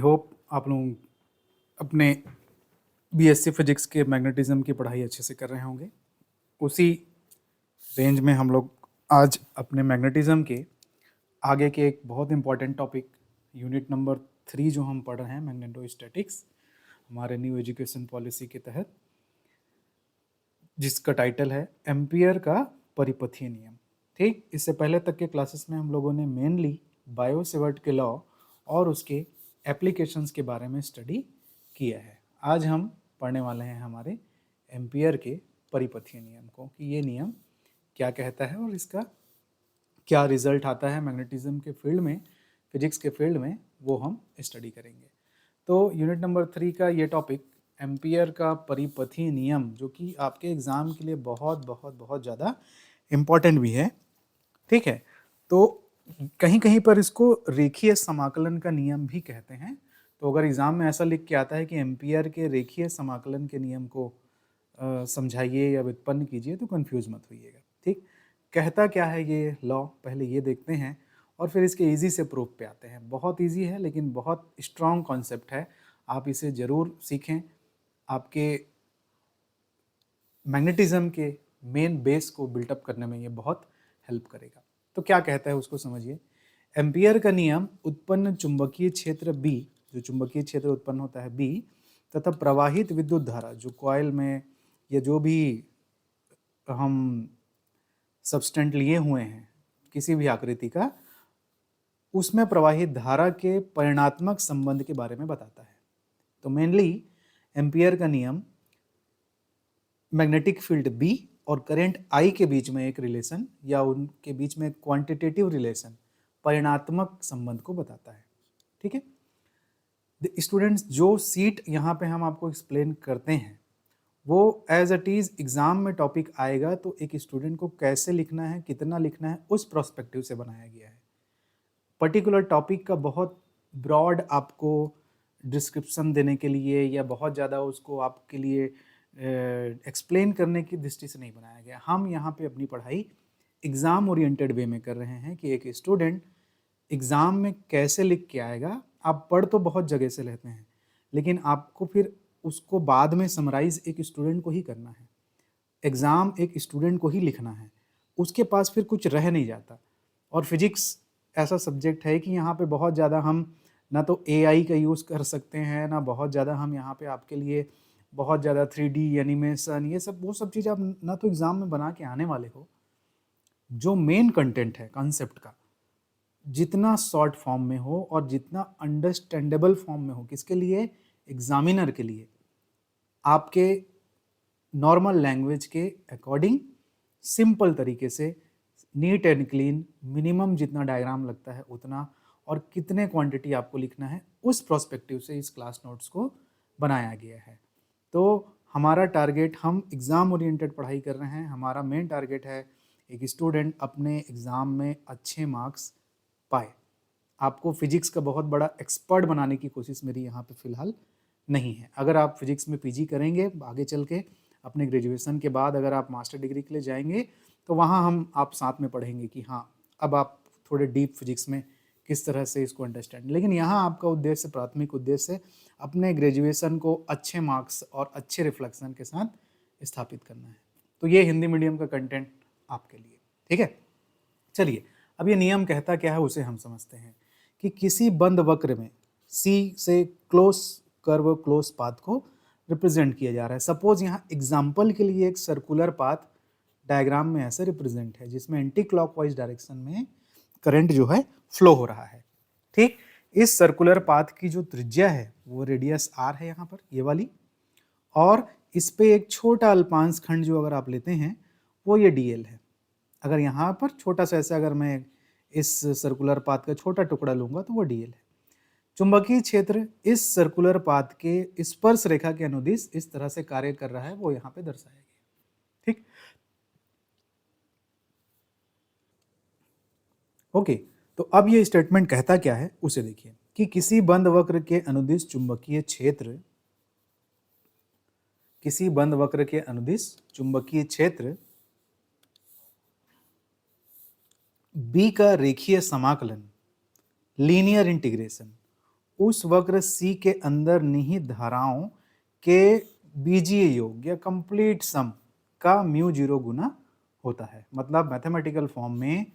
Hope आप लोग अपने बीएससी फिजिक्स के मैग्नेटिज्म की पढ़ाई अच्छे से कर रहे होंगे। उसी रेंज में हम लोग आज अपने मैग्नेटिज्म के आगे के एक बहुत इंपॉर्टेंट टॉपिक यूनिट नंबर 3 जो हम पढ़ रहे हैं मैग्नेटोस्टैटिक्स हमारे न्यू एजुकेशन पॉलिसी के तहत, जिसका टाइटल है एम्पियर का परिपथीय नियम। ठीक, इससे पहले तक के क्लासेस में हम लोगों ने मेनली बायो-सेवर्ट के लॉ और उसके एप्लीकेशंस के बारे में स्टडी किया है। आज हम पढ़ने वाले हैं हमारे एम्पियर के परिपथीय नियम को, कि ये नियम क्या कहता है और इसका क्या रिजल्ट आता है मैग्नेटिज्म के फील्ड में, फिजिक्स के फील्ड में, वो हम स्टडी करेंगे। तो यूनिट नंबर 3 का ये टॉपिक एम्पियर का परिपथीय नियम, जो कि आपके एग्ज़ाम के लिए बहुत बहुत बहुत ज़्यादा इम्पॉर्टेंट भी है। ठीक है, तो कहीं कहीं पर इसको रेखीय समाकलन का नियम भी कहते हैं। तो अगर एग्ज़ाम में ऐसा लिख के आता है कि एम्पियर के रेखीय समाकलन के नियम को समझाइए या व्युत्पन्न कीजिए, तो कंफ्यूज मत होइएगा। ठीक, कहता क्या है ये लॉ, पहले ये देखते हैं और फिर इसके इजी से प्रूफ पे आते हैं। बहुत इजी है लेकिन बहुत स्ट्रॉन्ग कॉन्सेप्ट है, आप इसे ज़रूर सीखें। आपके मैग्नेटिज्म के मेन बेस को बिल्टअप करने में ये बहुत हेल्प करेगा। तो क्या कहता है उसको समझिए। एम्पियर का नियम उत्पन्न चुंबकीय क्षेत्र B, जो चुंबकीय क्षेत्र उत्पन्न होता है B, तथा प्रवाहित विद्युत धारा, जो कॉइल में या जो भी हम सबस्टेंट लिए हुए हैं किसी भी आकृति का, उसमें प्रवाहित धारा के परिणात्मक संबंध के बारे में बताता है। तो मेनली एम्पियर का नियम मैग्नेटिक फील्ड B और करंट I के बीच में एक रिलेशन या उनके बीच में क्वांटिटेटिव रिलेशन, परिणात्मक संबंध को बताता है। ठीक है स्टूडेंट्स, जो सीट यहाँ पे हम आपको एक्सप्लेन करते हैं वो एज इट इज़ एग्ज़ाम में टॉपिक आएगा तो एक स्टूडेंट को कैसे लिखना है, कितना लिखना है, उस प्रोस्पेक्टिव से बनाया गया है। पर्टिकुलर टॉपिक का बहुत ब्रॉड आपको डिस्क्रिप्शन देने के लिए या बहुत ज़्यादा उसको आपके लिए एक्सप्लेन करने की दृष्टि से नहीं बनाया गया। हम यहाँ पे अपनी पढ़ाई एग्ज़ाम ओरिएंटेड वे में कर रहे हैं कि एक स्टूडेंट एग्ज़ाम में कैसे लिख के आएगा। आप पढ़ तो बहुत जगह से लेते हैं, लेकिन आपको फिर उसको बाद में समराइज़ एक स्टूडेंट को ही करना है। एग्ज़ाम एक स्टूडेंट को ही लिखना है, उसके पास फिर कुछ रह नहीं जाता। और फिजिक्स ऐसा सब्जेक्ट है कि यहाँ पे बहुत ज़्यादा हम ना तो एआई का यूज़ कर सकते हैं, ना बहुत ज़्यादा हम यहाँ पे आपके लिए बहुत ज़्यादा 3D एनिमेशन, ये सब वो सब चीज़ आप ना तो एग्ज़ाम में बना के आने वाले हो। जो मेन कंटेंट है कॉन्सेप्ट का, जितना शॉर्ट फॉर्म में हो और जितना अंडरस्टैंडेबल फॉर्म में हो, किसके लिए, एग्जामिनर के लिए, आपके नॉर्मल लैंग्वेज के अकॉर्डिंग सिंपल तरीके से, नीट एंड क्लीन, मिनिमम जितना डायग्राम लगता है उतना, और कितने क्वांटिटी आपको लिखना है, उस प्रोस्पेक्टिव से इस क्लास नोट्स को बनाया गया है। तो हमारा टारगेट, हम एग्ज़ाम ओरिएंटेड पढ़ाई कर रहे हैं, हमारा मेन टारगेट है एक स्टूडेंट अपने एग्ज़ाम में अच्छे मार्क्स पाए। आपको फिजिक्स का बहुत बड़ा एक्सपर्ट बनाने की कोशिश मेरी यहाँ पे फ़िलहाल नहीं है। अगर आप फिजिक्स में पीजी करेंगे आगे चल के, अपने ग्रेजुएशन के बाद अगर आप मास्टर डिग्री के लिए जाएंगे, तो वहाँ हम आप साथ में पढ़ेंगे कि हाँ अब आप थोड़े डीप फिजिक्स में किस तरह से इसको अंडरस्टैंड। लेकिन यहाँ आपका उद्देश्य, प्राथमिक उद्देश्य अपने ग्रेजुएशन को अच्छे मार्क्स और अच्छे रिफ्लेक्शन के साथ स्थापित करना है। तो ये हिंदी मीडियम का कंटेंट आपके लिए। ठीक है, चलिए अब ये नियम कहता क्या है उसे हम समझते हैं। कि किसी बंद वक्र में सी से क्लोज कर्व, क्लोज पाथ को रिप्रेजेंट किया जा रहा है। सपोज यहाँ एग्जाम्पल के लिए एक सर्कुलर पाथ डायग्राम में ऐसे रिप्रेजेंट है जिसमें एंटी क्लॉकवाइज डायरेक्शन में करंट जो है फ्लो हो रहा है। ठीक, इस सर्कुलर पाथ की जो त्रिज्या है वो रेडियस आर है यहाँ पर, ये वाली, और इस पे एक छोटा अल्पांश खंड जो अगर आप लेते हैं वो ये डीएल है। अगर यहाँ पर छोटा सा ऐसा, अगर मैं इस सर्कुलर पाथ का छोटा टुकड़ा लूंगा तो वो डीएल है। चुंबकीय क्षेत्र इस सर्कुलर पाथ के स्पर्श रेखा के अनुदिश इस तरह से कार्य कर रहा है, वो यहाँ पे दर्शाया गया। ठीक, ओके, तो अब ये स्टेटमेंट कहता क्या है उसे देखिए। कि किसी बंद वक्र के अनुदिश चुंबकीय क्षेत्र, किसी बंद वक्र के अनुदिश चुंबकीय क्षेत्र B का रेखीय समाकलन, लीनियर इंटीग्रेशन, उस वक्र C के अंदर निहित धाराओं के बीजीय योग या कंप्लीट सम का म्यू जीरो गुना होता है। मतलब मैथमेटिकल फॉर्म में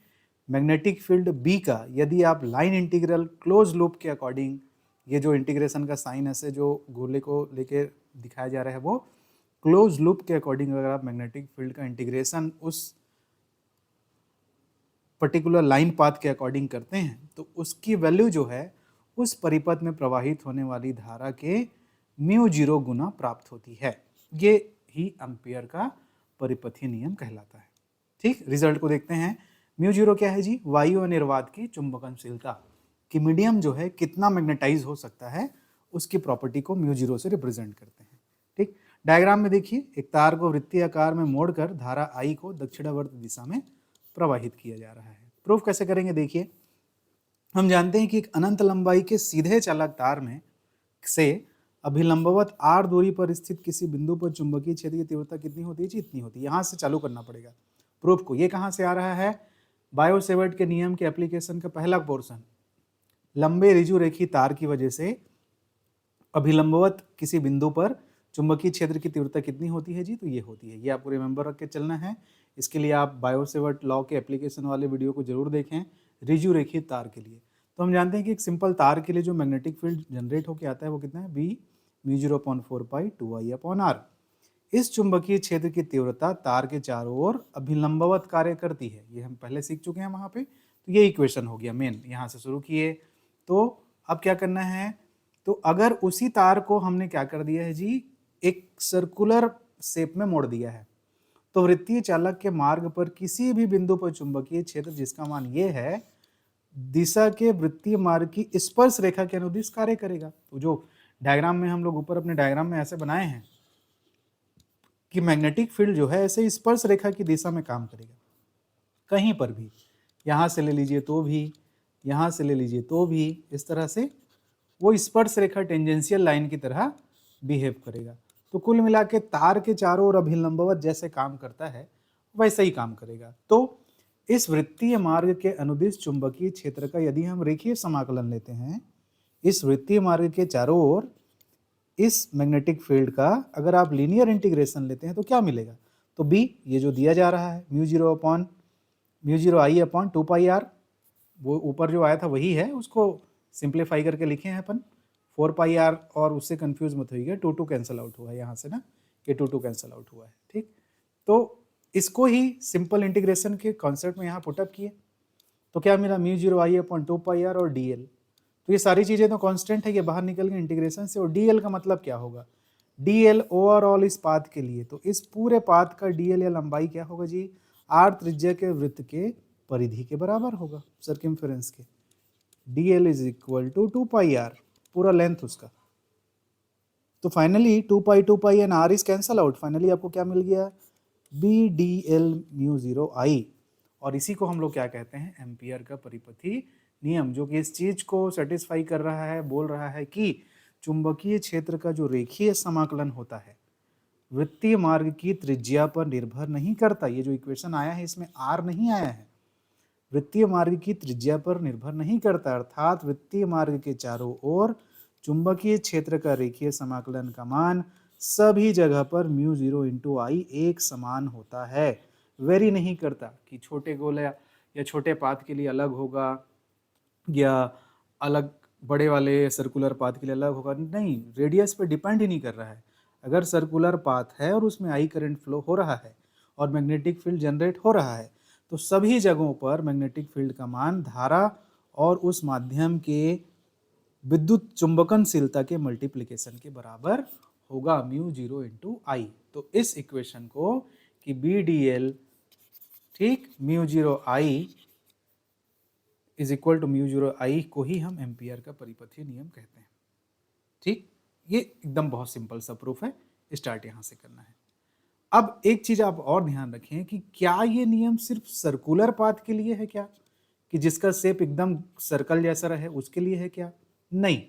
मैग्नेटिक फील्ड B का यदि आप लाइन इंटीग्रल क्लोज लूप के अकॉर्डिंग, ये जो इंटीग्रेशन का साइन ऐसे जो गोले को लेके दिखाया जा रहा है वो क्लोज लूप के अकॉर्डिंग अगर आप मैग्नेटिक फील्ड का इंटीग्रेशन उस पर्टिकुलर लाइन पाथ के अकॉर्डिंग करते हैं तो उसकी वैल्यू जो है उस परिपथ में प्रवाहित होने वाली धारा के म्यू जीरो गुना प्राप्त होती है। ये ही एम्पियर का परिपथीय नियम कहलाता है। ठीक, रिजल्ट को देखते हैं। म्यू जीरो क्या है जी? वायु निर्वात की चुंबकनशीलता कि मीडियम जो है कितना मैग्नेटाइज हो सकता है उसकी प्रॉपर्टी को म्यू जीरो से रिप्रेजेंट करते हैं। ठीक, डायग्राम में देखिए एक तार को वृत्तीय आकार में मोड़कर धारा I को दक्षिणावर्त दिशा में प्रवाहित किया जा रहा है। प्रूफ कैसे करेंगे? देखिए, हम जानते हैं कि एक अनंत लंबाई के सीधे चालक तार में से अभिलंबवत r दूरी पर स्थित किसी बिंदु पर चुंबकीय क्षेत्र की तीव्रता कितनी होती है जी? इतनी होती है। यहां से चालू करना पड़ेगा प्रूफ को। ये कहां से आ रहा है? बायो-सेवर्ट के नियम के एप्लीकेशन का पहला पोर्शन। लंबे रिजु रेखी तार की वजह से अभिलंबवत किसी बिंदु पर चुंबकीय क्षेत्र की तीव्रता कितनी होती है जी? तो ये होती है। ये आपको रिमेंबर रख के चलना है। इसके लिए आप बायो-सेवर्ट लॉ के एप्लीकेशन वाले वीडियो को जरूर देखें रिजु रेखी तार के लिए। तो हम जानते हैं कि एक सिंपल तार के लिए जो मैग्नेटिक फील्ड जनरेट होकर आता है वो कितना है? B mu 0.4 pi 2I upon R. इस चुंबकीय क्षेत्र की तीव्रता तार के चारों ओर अभिलंबवत कार्य करती है। ये हम पहले सीख चुके हैं वहां पे। तो ये इक्वेशन हो गया मेन, यहां से शुरू किए। तो अब क्या करना है? तो अगर उसी तार को हमने क्या कर दिया है जी? एक सर्कुलर शेप में मोड़ दिया है तो वृत्तीय चालक के मार्ग पर किसी भी बिंदु पर चुंबकीय क्षेत्र जिसका मान ये है दिशा के वृत्तीय मार्ग की स्पर्श रेखा के अनुदिश कार्य करेगा। तो जो डायग्राम में हम लोग ऊपर अपने डायग्राम में ऐसे बनाए हैं कि मैग्नेटिक फील्ड जो है ऐसे स्पर्श रेखा की दिशा में काम करेगा। कहीं पर भी, यहां से ले लीजिए तो भी, यहां से ले लीजिए तो भी, इस तरह से वो स्पर्श रेखा टेंजेंशियल लाइन की तरह बिहेव करेगा। तो कुल मिला के तार के चारों ओर अभिलंबवत जैसे काम करता है वैसे ही काम करेगा। तो इस वृत्तीय मार्ग के अनुदिश चुंबकीय क्षेत्र का यदि हम रेखीय समाकलन लेते हैं, इस वृत्तीय मार्ग के चारों ओर इस मैग्नेटिक फील्ड का अगर आप लीनियर इंटीग्रेशन लेते हैं तो क्या मिलेगा? तो बी ये जो दिया जा रहा है mu zero I upon 2 pi R, वो ऊपर जो आया था वही है, उसको सिंप्लीफाई करके लिखे हैं अपन 4 पाई आर। और उससे कंफ्यूज मत होइएगा, 2 कैंसिल आउट हुआ है यहाँ से ना, ये 2 कैंसिल आउट हुआ है। ठीक, तो इसको ही सिंपल इंटीग्रेशन के कॉन्सेप्ट में यहाँ पुटअप किए तो क्या मिला? Mu zero I upon 2 pi R और dl। तो ये सारी चीजें तो कांस्टेंट है, ये बाहर निकल गए इंटीग्रेशन से। और dl का मतलब क्या होगा? dl ओवरऑल इस पाथ के लिए, तो इस पूरे पाथ का dl या लंबाई क्या होगा जी? r त्रिज्या के वृत्त के परिधि के बराबर होगा, सर्कमफेरेंस के। dl is equal to 2 pi R, पूरा लेंथ उसका। तो finally 2 pi and r is cancel out. Finally आपको क्या मिल गया? B D L mu zero I। और इसी को हम लोग क्या कहते हैं? एम्पियर का परिपथी नियम, जो कि इस चीज को सेटिस्फाई कर रहा है, बोल रहा है कि चुंबकीय क्षेत्र का जो रेखीय समाकलन होता है वृत्तीय मार्ग की त्रिज्या पर निर्भर नहीं करता। ये जो इक्वेशन आया है इसमें r नहीं आया है, वृत्तीय मार्ग की त्रिज्या पर निर्भर नहीं करता। अर्थात वृत्तीय मार्ग के चारों ओर चुंबकीय क्षेत्र का रेखीय समाकलन का मान सभी जगह पर म्यू जीरो इंटू I एक समान होता है। वेरी नहीं करता कि छोटे गोले या छोटे पाथ के लिए अलग होगा या अलग बड़े वाले सर्कुलर पाथ के लिए अलग होगा, नहीं, रेडियस पे डिपेंड ही नहीं कर रहा है। अगर सर्कुलर पाथ है और उसमें I करंट फ्लो हो रहा है और मैग्नेटिक फील्ड जनरेट हो रहा है तो सभी जगहों पर मैग्नेटिक फील्ड का मान धारा और उस माध्यम के विद्युत चुंबकनशीलता के मल्टीप्लिकेशन के बराबर होगा, म्यू जीरो इंटू I। तो इस इक्वेशन को कि बी डी एल, ठीक, mu zero I is equal to mu zero I को ही हम एम्पियर का परिपथीय नियम कहते हैं। ठीक, ये एकदम बहुत सिंपल सा प्रूफ है, स्टार्ट यहां से करना है। अब एक चीज आप और ध्यान रखें कि क्या ये नियम सिर्फ सर्कुलर पाथ के लिए है क्या, कि जिसका शेप एकदम सर्कल जैसा रहे उसके लिए है क्या? नहीं,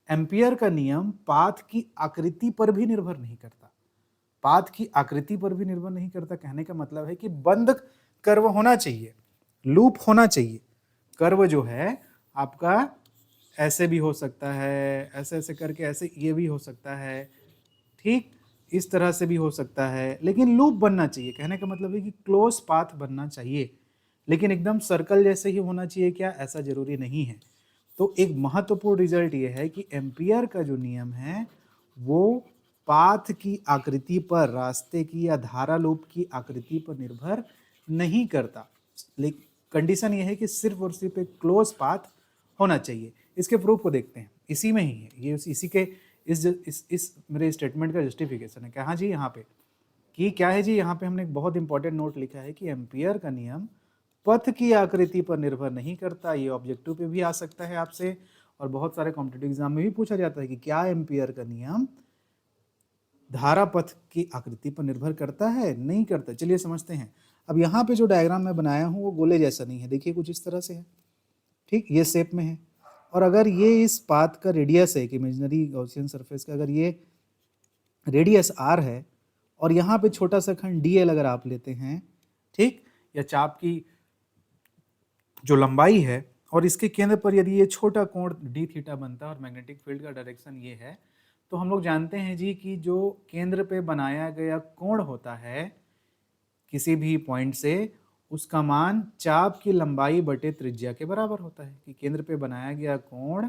एम्पियर का नियम पाथ की आकृति पर भी निर्भर नहीं करता। पाथ की आकृति पर भी निर्भर नहीं करता कहने का मतलब है कि बंद कर्व होना चाहिए, लूप होना चाहिए। कर्व जो है आपका ऐसे भी हो सकता है, ऐसे ऐसे करके ऐसे ये भी हो सकता है, ठीक इस तरह से भी हो सकता है, लेकिन लूप बनना चाहिए। कहने का मतलब है कि क्लोज पाथ बनना चाहिए, लेकिन एकदम सर्कल जैसे ही होना चाहिए क्या, ऐसा जरूरी नहीं है। तो एक महत्वपूर्ण रिजल्ट ये है कि एम्पियर का जो नियम है वो पाथ की आकृति पर, रास्ते की या धारा लूप की आकृति पर निर्भर नहीं करता। लेकिन कंडीशन ये है कि सिर्फ और सिर्फ एक क्लोज पाथ होना चाहिए। इसके प्रूफ को देखते हैं, इसी में ही है ये, इसी के इस मेरे स्टेटमेंट का जस्टिफिकेशन है। कहाँ जी, यहाँ पे कि क्या है जी, यहाँ पे हमने एक बहुत इंपॉर्टेंट नोट लिखा है कि एम्पियर का नियम पथ की आकृति पर निर्भर नहीं करता। ये ऑब्जेक्टिव पे भी आ सकता है आपसे, और बहुत सारे कॉम्पिटिटिव एग्जाम में भी पूछा जाता है कि क्या एम्पियर का नियम धारा पथ की आकृति पर निर्भर करता है, नहीं करता। चलिए समझते हैं। अब यहाँ पे जो डायग्राम मैं बनाया हूँ वो गोले जैसा नहीं है, देखिए कुछ इस तरह से है, ठीक, ये शेप में है। और अगर ये इस पाथ का रेडियस है, कि इमेजिनरी गॉसियन सरफेस का अगर ये रेडियस r है, और यहाँ पे छोटा सा खंड dl अगर आप लेते हैं, ठीक, या चाप की जो लंबाई है, और इसके केंद्र पर यदि ये छोटा कोण डी थीटा बनता है और मैग्नेटिक फील्ड का डायरेक्शन ये है, तो हम लोग जानते हैं जी कि जो केंद्र पे बनाया गया कोण होता है किसी भी पॉइंट से, उसका मान चाप की लंबाई बटे त्रिज्या के बराबर होता है। कि केंद्र पे बनाया गया कोण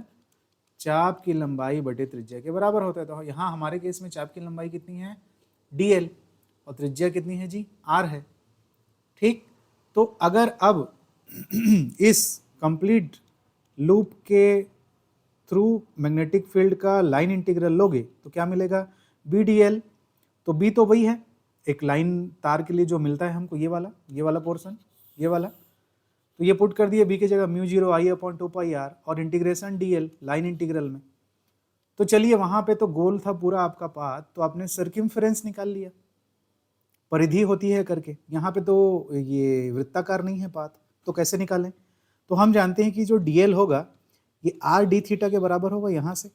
चाप की लंबाई बटे त्रिज्या के बराबर होता है। तो यहाँ हमारे केस में चाप की लंबाई कितनी है, dl, और त्रिज्या कितनी है जी, r है, ठीक। तो अगर अब इस कंप्लीट लूप के थ्रू मैग्नेटिक फील्ड का लाइन इंटीग्रल लोगे तो क्या मिलेगा, बी डी एल। तो बी तो वही है, एक लाइन तार के लिए जो मिलता है हमको, ये वाला पोर्शन, ये वाला। तो ये पुट कर दिए बी की जगह mu 0 I upon 2 pi R, और integration D L line integral में। तो चलिए वहां पे तो गोल था पूरा आपका पाथ, तो आपने सर्किमफेरेंस निकाल लिया, परिधि होती है करके। यहाँ पे तो ये वृत्ताकार नहीं है पाथ, तो कैसे निकालें। तो हम जानते हैं कि जो dl होगा ये r d थीटा के बराबर होगा यहाँ से,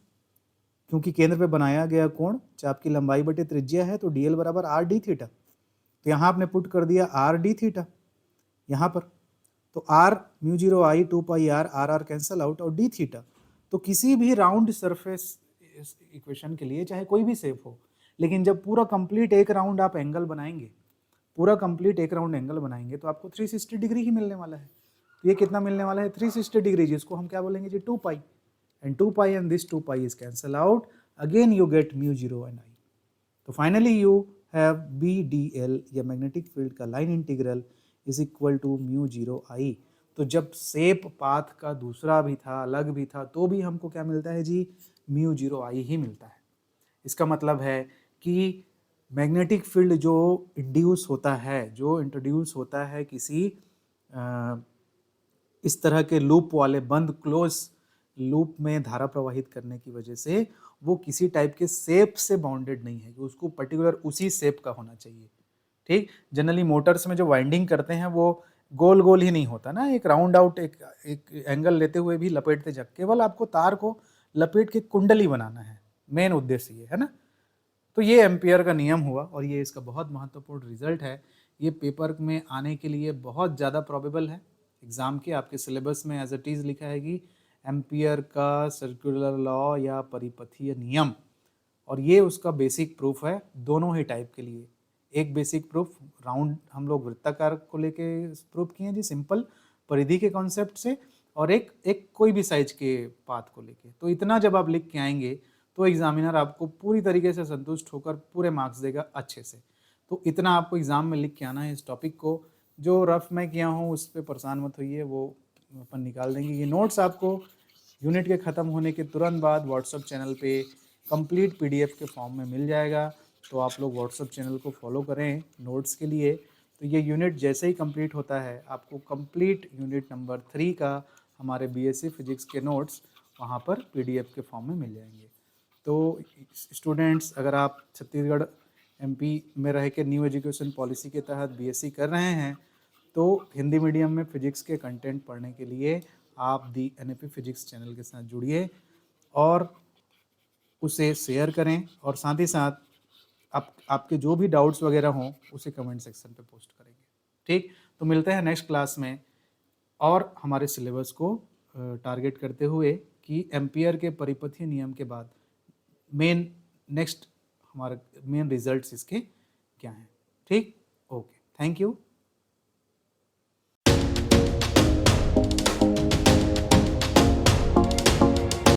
क्योंकि केंद्र पे बनाया गया कोण चाप की लंबाई बटे त्रिज्या है, तो dl बराबर r d थीटा। तो यहाँ आपने पुट कर दिया r d थीटा यहाँ पर, तो r म्यू 0 आई 2 पाई r, r कैंसल आउट, और d थीटा। तो किसी भी राउंड सरफेस इक्वेशन के लिए चाहे कोई भी शेप हो, लेकिन जब पूरा कंप्लीट एक राउंड आप एंगल बनाएंगे, पूरा कंप्लीट एक राउंड एंगल बनाएंगे, तो आपको 360 डिग्री ही मिलने वाला है। तो ये कितना मिलने वाला है, 360 डिग्री, जिसको हम क्या बोलेंगे जी, 2 pi, and 2 pi and this 2 pi is cancel out, again you get mu 0 and I. तो finally you have B D L या मैग्नेटिक फील्ड का line integral is equal to mu 0 I. तो जब शेप पाथ का दूसरा भी था, अलग भी था, तो भी हमको क्या मिलता है जी, म्यू 0 आई ही मिलता है। इसका मतलब है कि मैग्नेटिक फील्ड जो इंड्यूस होता है, जो इंट्रोड्यूस होता है किसी इस तरह के लूप वाले बंद क्लोज लूप में धारा प्रवाहित करने की वजह से, वो किसी टाइप के शेप से बाउंडेड नहीं है कि उसको पर्टिकुलर उसी शेप का होना चाहिए, ठीक। जनरली मोटर्स में जो वाइंडिंग करते हैं वो गोल गोल ही नहीं होता ना, एक राउंड आउट एक एंगल लेते हुए भी लपेटते जा, केवल आपको तार को लपेट के कुंडली बनाना है, मेन उद्देश्य ये है ना। तो ये एम्पियर का नियम हुआ, और ये इसका बहुत महत्वपूर्ण रिजल्ट है। ये पेपर में आने के लिए बहुत ज़्यादा प्रोबेबल है। एग्ज़ाम के आपके सिलेबस में एज इट इज़ लिखा है कि एम्पियर का सर्कुलर लॉ या परिपथीय नियम, और ये उसका बेसिक प्रूफ है दोनों ही टाइप के लिए। एक बेसिक प्रूफ राउंड हम लोग वृत्ताकार को लेके प्रूफ किए हैं जी, सिंपल परिधि के कॉन्सेप्ट से, और एक कोई भी साइज के पाथ को लेके। तो इतना जब आप लिख के आएंगे तो एग्जामिनर आपको पूरी तरीके से संतुष्ट होकर पूरे मार्क्स देगा अच्छे से। तो इतना आपको एग्जाम में लिख के आना है इस टॉपिक को। जो रफ मैं किया हूँ उस पर परेशान मत होइए, वो अपन निकाल देंगे। ये नोट्स आपको यूनिट के ख़त्म होने के तुरंत बाद व्हाट्सअप चैनल पे कंप्लीट पीडीएफ के फॉर्म में मिल जाएगा। तो आप लोग व्हाट्सअप चैनल को फॉलो करें नोट्स के लिए। तो ये यूनिट जैसे ही कंप्लीट होता है, आपको कंप्लीट यूनिट नंबर 3 का हमारे बीएससी फिजिक्स के नोट्स वहाँ पर पीडीएफ के फॉर्म में मिल जाएंगे। तो स्टूडेंट्स, अगर आप छत्तीसगढ़ एमपी में रह के न्यू एजुकेशन पॉलिसी के तहत बीएससी कर रहे हैं, तो हिंदी मीडियम में फिजिक्स के कंटेंट पढ़ने के लिए आप दी एनएपी फिजिक्स चैनल के साथ जुड़िए और उसे शेयर करें, और साथ ही साथ आपके जो भी डाउट्स वगैरह हों उसे कमेंट सेक्शन पे पोस्ट करेंगे, ठीक। तो मिलते हैं नेक्स्ट क्लास में, और हमारे सिलेबस को टारगेट करते हुए कि एम्पियर के परिपथीय नियम के बाद नेक्स्ट हमारा मेन रिजल्ट्स इसके क्या हैं। ठीक, ओके, थैंक यू।